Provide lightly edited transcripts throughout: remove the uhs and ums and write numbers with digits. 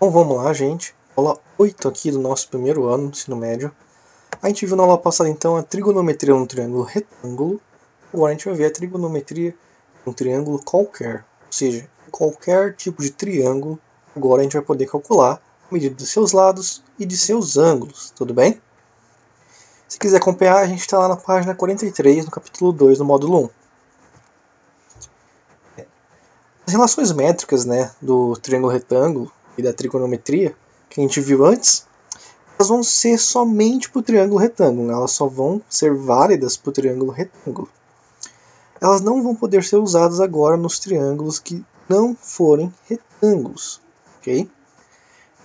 Então vamos lá, gente. Aula 8 aqui do nosso primeiro ano do ensino médio. A gente viu na aula passada então a trigonometria num triângulo retângulo. Agora a gente vai ver a trigonometria num triângulo qualquer. Ou seja, qualquer tipo de triângulo. Agora a gente vai poder calcular a medida de seus lados e de seus ângulos. Tudo bem? Se quiser acompanhar, a gente está lá na página 43, no capítulo 2, no módulo 1. As relações métricas, do triângulo retângulo e da trigonometria, que a gente viu antes, elas vão ser somente para o triângulo retângulo, elas só vão ser válidas para o triângulo retângulo. Elas não vão poder ser usadas agora nos triângulos que não forem retângulos, ok?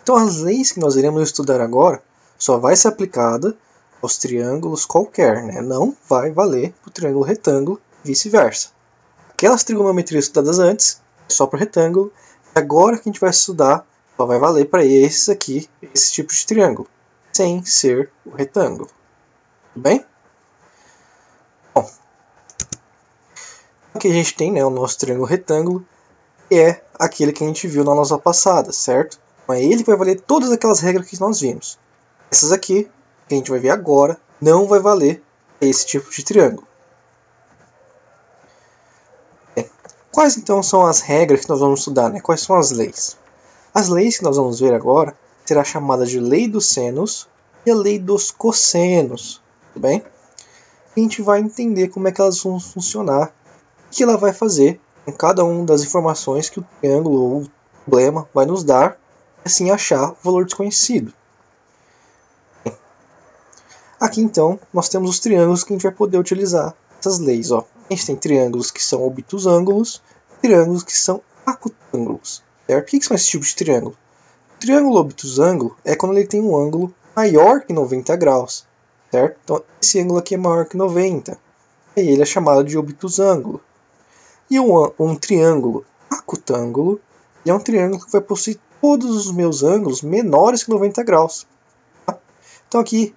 Então as leis que nós iremos estudar agora só vai ser aplicada aos triângulos qualquer, não vai valer para o triângulo retângulo e vice-versa. Aquelas trigonometrias estudadas antes, só para o retângulo, e agora que a gente vai estudar, só vai valer para esses aqui, esse tipo de triângulo, sem ser o retângulo. Tudo bem? Bom, aqui a gente tem o nosso triângulo retângulo, que é aquele que a gente viu na nossa passada, certo? Então é ele que vai valer todas aquelas regras que nós vimos. Essas aqui, que a gente vai ver agora, não vai valer para esse tipo de triângulo. Quais então são as regras que nós vamos estudar? Quais são as leis? As leis que nós vamos ver agora será chamada de lei dos senos e a lei dos cossenos. Tudo bem? E a gente vai entender como é que elas vão funcionar, o que ela vai fazer com cada uma das informações que o triângulo ou o problema vai nos dar, e assim achar o valor desconhecido. Aqui então nós temos os triângulos que a gente vai poder utilizar essas leis. A gente tem triângulos que são obtusângulos e triângulos que são acutângulos. Certo? O que são esse tipo de triângulo? O triângulo obtusângulo é quando ele tem um ângulo maior que 90 graus. Certo? Então esse ângulo aqui é maior que 90. E ele é chamado de obtusângulo. E um triângulo acutângulo é um triângulo que vai possuir todos os meus ângulos menores que 90 graus. Tá? Então aqui,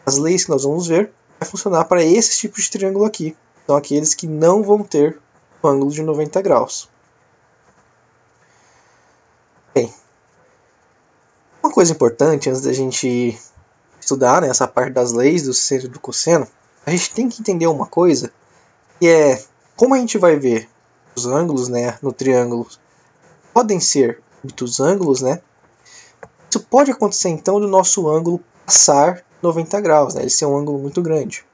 as leis que nós vamos ver vai funcionar para esse tipo de triângulo aqui. Então aqueles que não vão ter um ângulo de 90 graus. Bem, uma coisa importante antes da gente estudar essa parte das leis do seno e do cosseno, a gente tem que entender uma coisa, que é como a gente vai ver os ângulos no triângulo podem ser obtusângulos, isso pode acontecer então do nosso ângulo passar 90 graus, ele ser um ângulo muito grande.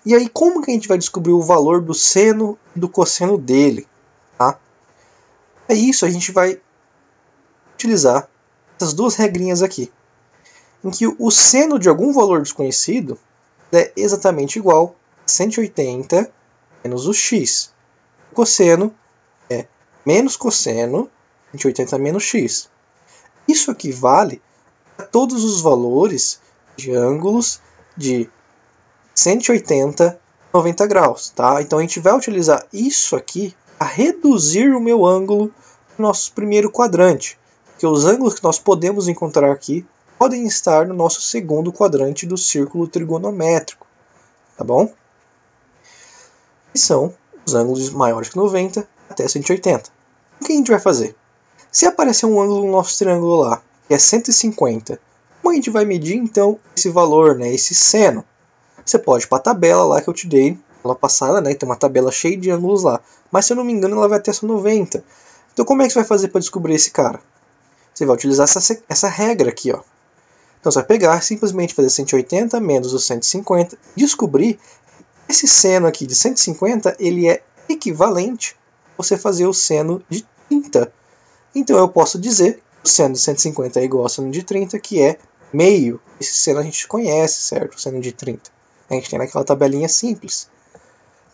E aí como que a gente vai descobrir o valor do seno e do cosseno dele? Tá? Para isso a gente vai utilizar essas duas regrinhas aqui, em que o seno de algum valor desconhecido é exatamente igual a 180 menos o x. O cosseno é menos cosseno, 180 menos x. Isso aqui vale a todos os valores de ângulos de 180 a 90 graus. Tá? Então a gente vai utilizar isso aqui para reduzir o meu ângulo no nosso primeiro quadrante. Porque os ângulos que nós podemos encontrar aqui podem estar no nosso segundo quadrante do círculo trigonométrico. Tá bom? E são os ângulos maiores que 90 até 180. O que a gente vai fazer? Se aparecer um ângulo no nosso triângulo lá, que é 150, como a gente vai medir então esse valor, esse seno? Você pode ir para a tabela lá que eu te dei, ela passada, tem uma tabela cheia de ângulos lá. Mas se eu não me engano ela vai até essa 90. Então como é que você vai fazer para descobrir esse cara? Você vai utilizar essa regra aqui. Então você vai pegar, simplesmente fazer 180 menos o 150, descobrir que esse seno aqui de 150 ele é equivalente a você fazer o seno de 30. Então eu posso dizer que o seno de 150 é igual ao seno de 30, que é meio. Esse seno a gente conhece, certo? O seno de 30. A gente tem naquela tabelinha simples.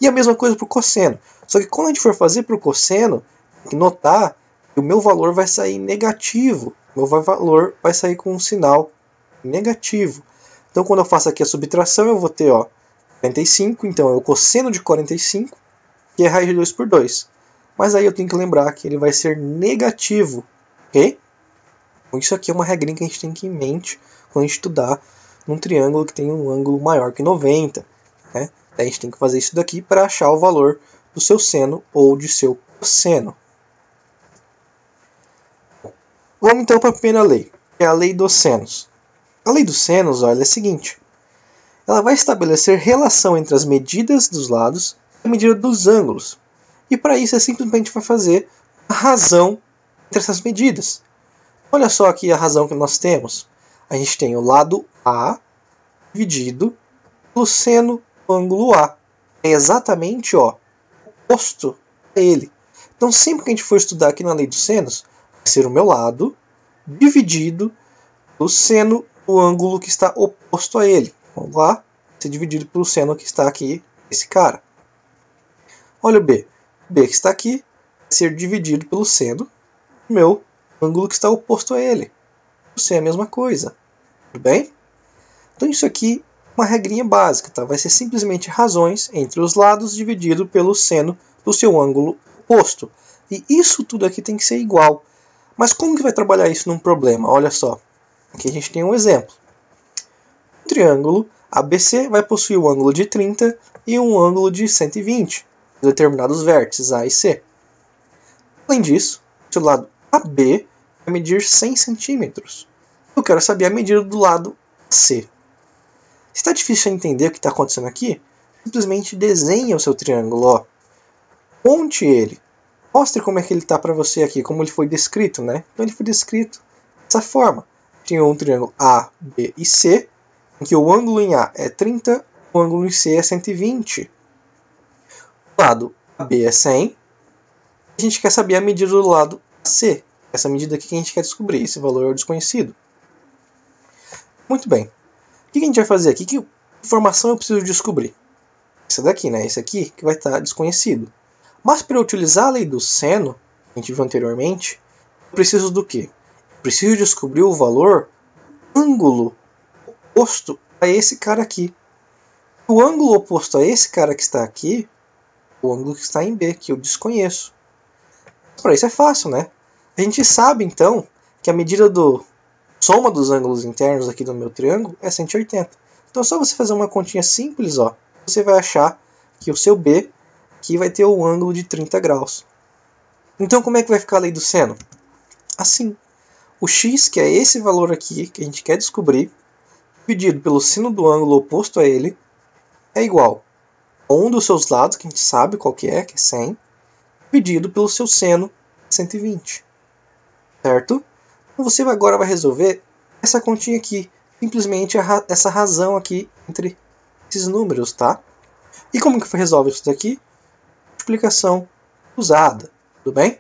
E a mesma coisa para o cosseno. Só que quando a gente for fazer para o cosseno, tem que notar que o meu valor vai sair negativo. O meu valor vai sair com um sinal negativo. Então quando eu faço aqui a subtração, eu vou ter 45. Então é o cosseno de 45, que é raiz de 2 por 2. Mas aí eu tenho que lembrar que ele vai ser negativo. Ok? Então isso aqui é uma regrinha que a gente tem que ir em mente quando a gente estudar num triângulo que tem um ângulo maior que 90. Daí a gente tem que fazer isso daqui para achar o valor do seu seno ou de seu cosseno. Vamos então para a primeira lei. é a lei dos senos. A lei dos senos, olha, é a seguinte. Ela vai estabelecer relação entre as medidas dos lados e a medida dos ângulos. E para isso é simplesmente vai fazer a razão entre essas medidas. Olha só aqui a razão que nós temos. A gente tem o lado A dividido pelo seno do ângulo A. É exatamente oposto a ele. Então sempre que a gente for estudar aqui na lei dos senos, vai ser o meu lado dividido pelo seno do ângulo que está oposto a ele. Vamos lá, vai ser dividido pelo seno que está aqui, esse cara. Olha o B. O B que está aqui vai ser dividido pelo seno do meu ângulo que está oposto a ele. O C é a mesma coisa. Tudo bem? Então isso aqui é uma regrinha básica, tá? Vai ser simplesmente razões entre os lados dividido pelo seno do seu ângulo oposto. E isso tudo aqui tem que ser igual. Mas como que vai trabalhar isso num problema? Olha só. Aqui a gente tem um exemplo. Um triângulo ABC vai possuir um ângulo de 30 e um ângulo de 120, determinados vértices A e C. Além disso, o lado AB vai medir 100 centímetros. Eu quero saber a medida do lado C. Se está difícil de entender o que está acontecendo aqui, simplesmente desenhe o seu triângulo. Monte ele. Mostre como é que ele está para você aqui, como ele foi descrito, né? Então ele foi descrito dessa forma. Tinha um triângulo A, B e C, em que o ângulo em A é 30, o ângulo em C é 120. O lado AB é 100. A gente quer saber a medida do lado C. Essa medida aqui que a gente quer descobrir. Esse valor é o desconhecido. Muito bem. O que a gente vai fazer aqui? Que informação eu preciso descobrir? Essa daqui, né? Esse aqui que vai estar desconhecido. Mas para eu utilizar a lei do seno, que a gente viu anteriormente, eu preciso do quê? Eu preciso descobrir o valor do ângulo oposto a esse cara aqui. O ângulo oposto a esse cara que está aqui, o ângulo que está em B, que eu desconheço. Para isso é fácil, né? A gente sabe, então, que a medida do soma dos ângulos internos aqui do meu triângulo é 180. Então, só você fazer uma continha simples, você vai achar que o seu B aqui vai ter o ângulo de 30 graus. Então, como é que vai ficar a lei do seno? Assim, o x, que é esse valor aqui, que a gente quer descobrir, dividido pelo seno do ângulo oposto a ele, é igual a um dos seus lados, que a gente sabe qual que é 100, dividido pelo seu seno, 120. Certo? Então você agora vai resolver essa continha aqui. Simplesmente essa razão aqui entre esses números, tá? E como que resolve isso daqui? Multiplicação cruzada. Tudo bem?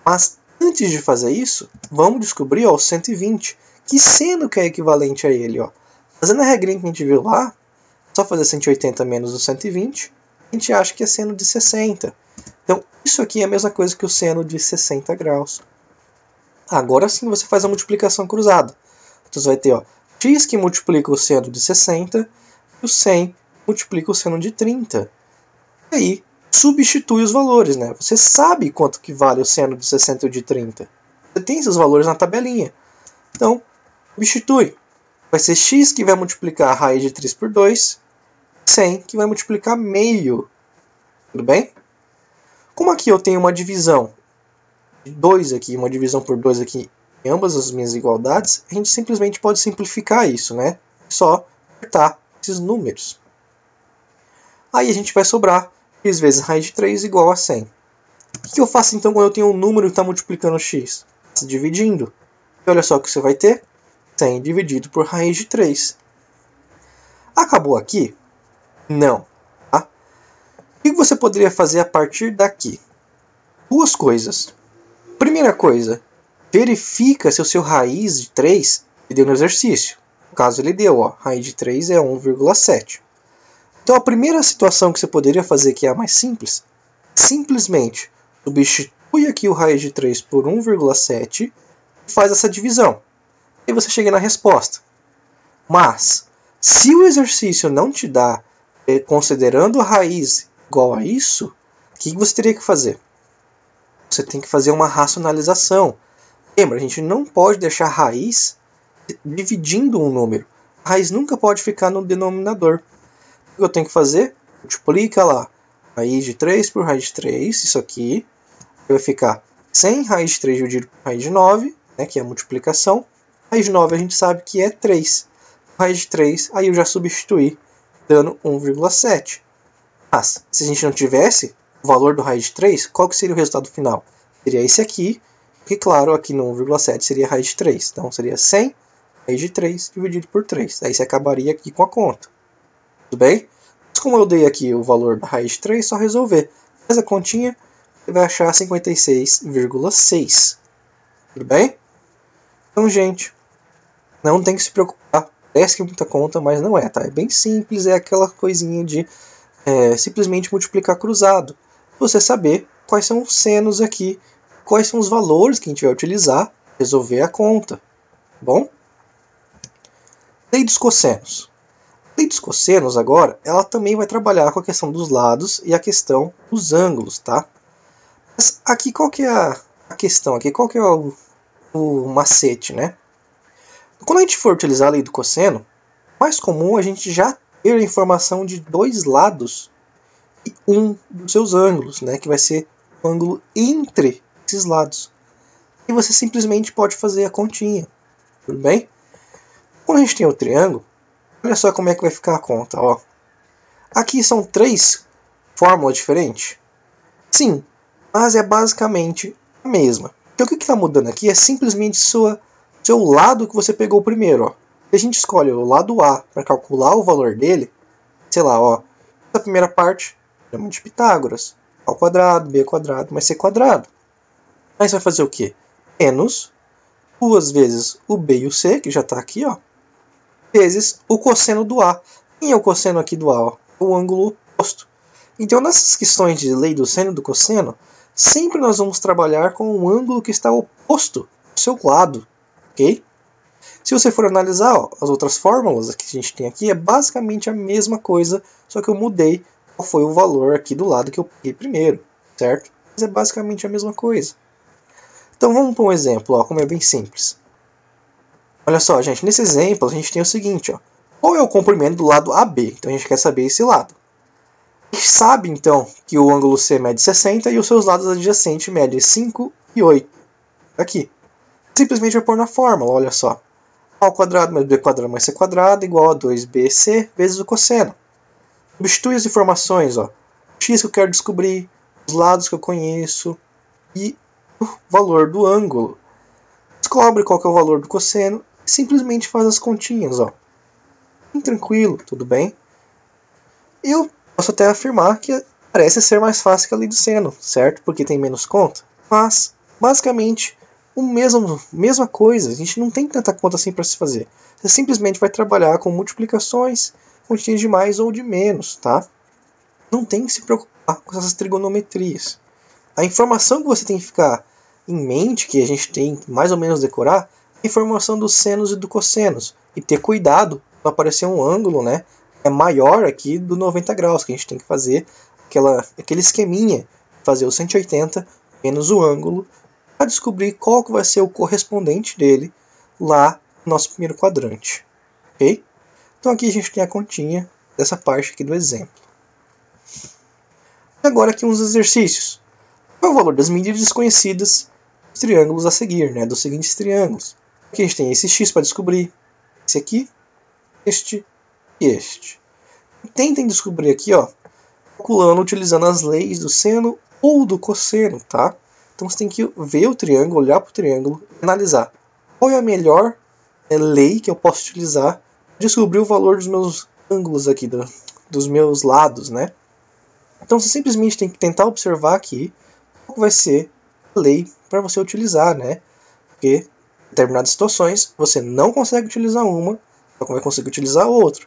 Mas antes de fazer isso, vamos descobrir o 120. Que seno que é equivalente a ele? Fazendo a regrinha que a gente viu lá, só fazer 180 menos o 120, a gente acha que é seno de 60. Então, isso aqui é a mesma coisa que o seno de 60 graus. Agora sim você faz a multiplicação cruzada. Então você vai ter x que multiplica o seno de 60 e o 100 multiplica o seno de 30. E aí substitui os valores, né? Você sabe quanto que vale o seno de 60 e o de 30. Você tem esses valores na tabelinha. Então, substitui. Vai ser x que vai multiplicar a raiz de 3 por 2, 100 que vai multiplicar meio. Tudo bem? Como aqui eu tenho uma divisão de 2 aqui, uma divisão por 2 aqui em ambas as minhas igualdades, a gente simplesmente pode simplificar isso, né? Só apertar esses números. Aí a gente vai sobrar x vezes raiz de 3 igual a 100. O que eu faço então quando eu tenho um número que está multiplicando x? Se dividindo. E olha só o que você vai ter. 100 dividido por raiz de 3. Acabou aqui? Não. Tá? O que você poderia fazer a partir daqui? Duas coisas. Primeira coisa, verifica se o seu raiz de 3 deu no exercício. No caso ele deu, raiz de 3 é 1,7. Então a primeira situação que você poderia fazer, que é a mais simples, simplesmente substitui aqui o raiz de 3 por 1,7 e faz essa divisão. E você chega na resposta. Mas, se o exercício não te dá, considerando a raiz igual a isso, o que você teria que fazer? Você tem que fazer uma racionalização. Lembra, a gente não pode deixar a raiz dividindo um número. A raiz nunca pode ficar no denominador. O que eu tenho que fazer? Multiplica lá raiz de 3 por raiz de 3, isso aqui. Vai ficar 100 raiz de 3 dividido por raiz de 9, né, que é a multiplicação. Raiz de 9 a gente sabe que é 3. Raiz de 3, aí eu já substituí, dando 1,7. Mas, se a gente não tivesse o valor do raiz de 3, qual que seria o resultado final? Seria esse aqui, que claro, aqui no 1,7 seria a raiz de 3. Então seria 100 raiz de 3 dividido por 3. Aí você acabaria aqui com a conta. Tudo bem? Mas como eu dei aqui o valor da raiz de 3, é só resolver. Faz a continha, você vai achar 56,6. Tudo bem? Então, gente, não tem que se preocupar. Parece que é muita conta, mas não é, tá? É bem simples, é aquela coisinha de simplesmente multiplicar cruzado. Você saber quais são os senos aqui, quais são os valores que a gente vai utilizar para resolver a conta. Tá bom? Lei dos cossenos. A lei dos cossenos agora, ela também vai trabalhar com a questão dos lados e a questão dos ângulos, tá? Mas aqui qual que é a questão? Aqui qual que é o macete, né? Quando a gente for utilizar a lei do cosseno, mais comum a gente já ter a informação de dois lados e um dos seus ângulos, né, que vai ser o ângulo entre esses lados. E você simplesmente pode fazer a continha, tudo bem? Quando a gente tem o triângulo, olha só como é que vai ficar a conta. Ó. Aqui são 3 fórmulas diferentes? Sim, mas é basicamente a mesma. Então o que está mudando aqui é simplesmente seu lado que você pegou primeiro. Ó. Se a gente escolhe o lado A para calcular o valor dele, sei lá, ó, essa primeira parte é de Pitágoras. A ao quadrado, B quadrado mais C quadrado. Aí você vai fazer o quê? Menos 2 vezes o B e o C, que já está aqui, ó, vezes o cosseno do A. Quem é o cosseno aqui do A? Ó? O ângulo oposto. Então, nessas questões de lei do seno e do cosseno, sempre nós vamos trabalhar com o ângulo que está oposto ao seu lado. Ok? Se você for analisar, ó, as outras fórmulas que a gente tem aqui, é basicamente a mesma coisa, só que eu mudei qual foi o valor aqui do lado que eu peguei primeiro, certo? Mas é basicamente a mesma coisa. Então vamos para um exemplo, ó, como é bem simples. Olha só, gente, nesse exemplo a gente tem o seguinte, ó, qual é o comprimento do lado AB? Então a gente quer saber esse lado. A gente sabe então que o ângulo C mede 60 e os seus lados adjacentes medem 5 e 8. Aqui. Simplesmente vai pôr na fórmula, olha só. A ao quadrado mais B quadrado mais C quadrado igual a 2BC vezes o cosseno. Substitui as informações, ó. O x que eu quero descobrir, os lados que eu conheço e o valor do ângulo. Descobre qual que é o valor do cosseno e simplesmente faz as continhas, ó. Bem tranquilo, tudo bem? Eu posso até afirmar que parece ser mais fácil que a lei do seno, certo? Porque tem menos conta. Mas, basicamente, mesma coisa. A gente não tem tanta conta assim para se fazer. Você simplesmente vai trabalhar com multiplicações, continhas de mais ou de menos, tá? Não tem que se preocupar com essas trigonometrias. A informação que você tem que ficar em mente, que a gente tem que mais ou menos decorar, é a informação dos senos e do cossenos. E ter cuidado para aparecer um ângulo, né, maior aqui do 90 graus, que a gente tem que fazer aquele esqueminha, fazer o 180 menos o ângulo, para descobrir qual que vai ser o correspondente dele lá no nosso primeiro quadrante. Ok? Então aqui a gente tem a continha dessa parte aqui do exemplo. E agora aqui uns exercícios. Qual é o valor das medidas desconhecidas dos triângulos a seguir, né, dos seguintes triângulos? Aqui a gente tem esse x para descobrir, esse aqui, este e este. Tentem descobrir aqui, ó, calculando, utilizando as leis do seno ou do cosseno, tá? Então você tem que ver o triângulo, olhar para o triângulo, analisar qual é a melhor lei que eu posso utilizar para descobrir o valor dos meus ângulos aqui, dos meus lados, né? Então você simplesmente tem que tentar observar aqui qual vai ser a lei para você utilizar, né? Porque em determinadas situações você não consegue utilizar uma, só vai conseguir utilizar outra.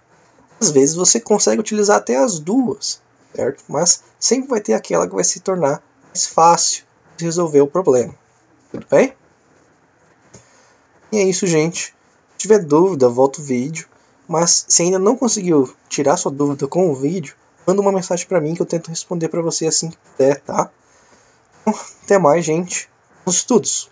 Às vezes você consegue utilizar até as duas, certo? Mas sempre vai ter aquela que vai se tornar mais fácil de resolver o problema. Tudo bem? E é isso, gente. Se tiver dúvida, volta o vídeo. Mas se ainda não conseguiu tirar sua dúvida com o vídeo, manda uma mensagem para mim que eu tento responder para você assim que puder, tá? Então, até mais, gente. Bons estudos!